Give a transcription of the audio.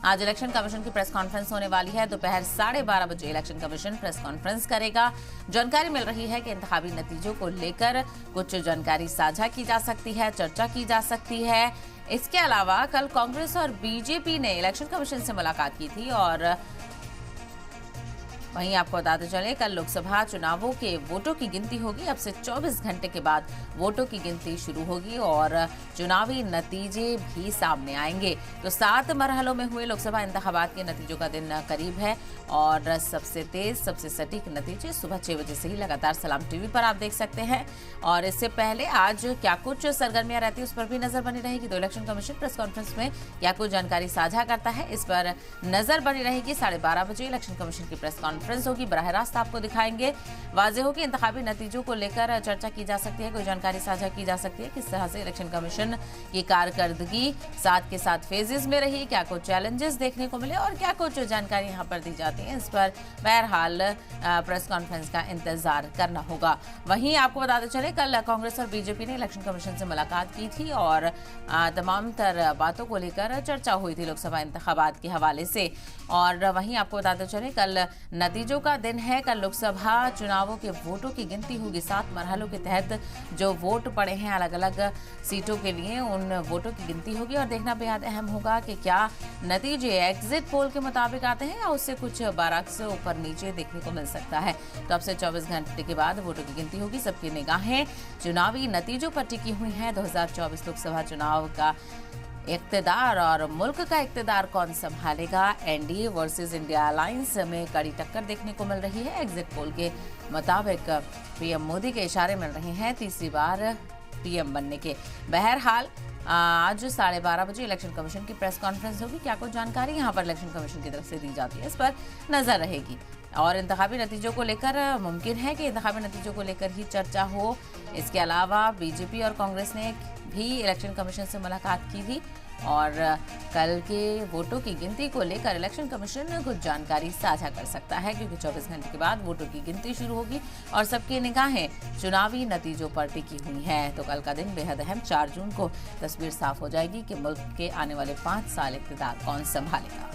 आज election commission की press conference होने वाली है। दोपहर 12:30 बजे इलेक्शन कमीशन प्रेस कॉन्फ्रेंस करेगा। जानकारी मिल रही है कि इंतखाबी नतीजों को लेकर कुछ जानकारी साझा की जा सकती है, चर्चा की जा सकती है। इसके अलावा कल कांग्रेस और बीजेपी ने इलेक्शन कमीशन से मुलाकात की थी और वहीं आपको बताते चले कल लोकसभा चुनावों के वोटों की गिनती होगी। अब से 24 घंटे के बाद वोटों की गिनती शुरू होगी और चुनावी नतीजे भी सामने आएंगे। तो 7 मरहलों में हुए लोकसभा इंतखाबात के नतीजों का दिन करीब है और सबसे तेज, सबसे सटीक नतीजे सुबह 6 बजे से ही लगातार सलाम टीवी पर आप देख सकते हैं। और इससे पहले आज क्या कुछ सरगर्मियां रहती है उस पर भी नजर बनी रहेगी। तो इलेक्शन कमीशन प्रेस कॉन्फ्रेंस में क्या कुछ जानकारी साझा करता है, इस पर नजर बनी रहेगी। 12:30 बजे इलेक्शन कमीशन की प्रेस कॉन्फ्रेंस होगी, बराह रास्त आपको दिखाएंगे। वाज़ेह हो कि इंतखाबी नतीजों को लेकर चर्चा की जा सकती है, कोई जानकारी साझा की जा सकती है, किस तरह से इलेक्शन कमीशन की कारकर्दगी 7 के 7 फेजेस में रही, क्या कुछ चैलेंजेस देखने को मिले और क्या कुछ जानकारी यहां पर दी जाती है। इस पर बहरहाल प्रेस कॉन्फ्रेंस का इंतजार करना होगा। वहीं आपको बताते चले कल कांग्रेस और बीजेपी ने इलेक्शन कमीशन से मुलाकात की थी और तमाम तर बातों को लेकर चर्चा हुई थी लोकसभा इंतखाबात के हवाले से। और वहीं आपको बताते चले कल नतीजों का दिन है। कल लोकसभा चुनावों के वोटों की गिनती होगी। 7 मरहलों के तहत जो वोट पड़े हैं अलग अलग सीटों के लिए, उन वोटों की गिनती होगी और देखना बेहद अहम होगा कि क्या नतीजे एग्जिट पोल के मुताबिक आते हैं या उससे कुछ 12 से ऊपर नीचे देखने को मिल सकता है। तो अब से 24 घंटे के बाद वोटों की गिनती होगी। सबकी निगाहें चुनावी नतीजों पर टिकी हुई हैं। 2024 लोकसभा चुनाव का इक्तदार और मुल्क का इक्तदार कौन संभालेगा। एनडीए वर्सेस इंडिया अलायंस में कड़ी टक्कर देखने को मिल रही है। एग्जिट पोल के मुताबिक पीएम मोदी के इशारे मिल रहे हैं तीसरी बार पीएम बनने के। बहरहाल आज 12:30 बजे इलेक्शन कमीशन की प्रेस कॉन्फ्रेंस होगी। क्या कुछ जानकारी यहां पर इलेक्शन कमीशन की तरफ से दी जाती है, इस पर नजर रहेगी। और इंतखाबी नतीजों को लेकर मुमकिन है कि इंतखाबी नतीजों को लेकर ही चर्चा हो। इसके अलावा बीजेपी और कांग्रेस ने भी इलेक्शन कमीशन से मुलाकात की थी और कल के वोटों की गिनती को लेकर इलेक्शन कमीशन कुछ जानकारी साझा कर सकता है, क्योंकि 24 घंटे के बाद वोटों की गिनती शुरू होगी और सबकी निगाहें चुनावी नतीजों पर टिकी हुई हैं। तो कल का दिन बेहद अहम। 4 जून को तस्वीर साफ हो जाएगी कि मुल्क के आने वाले 5 साल इक़्तिदार कौन संभालेगा।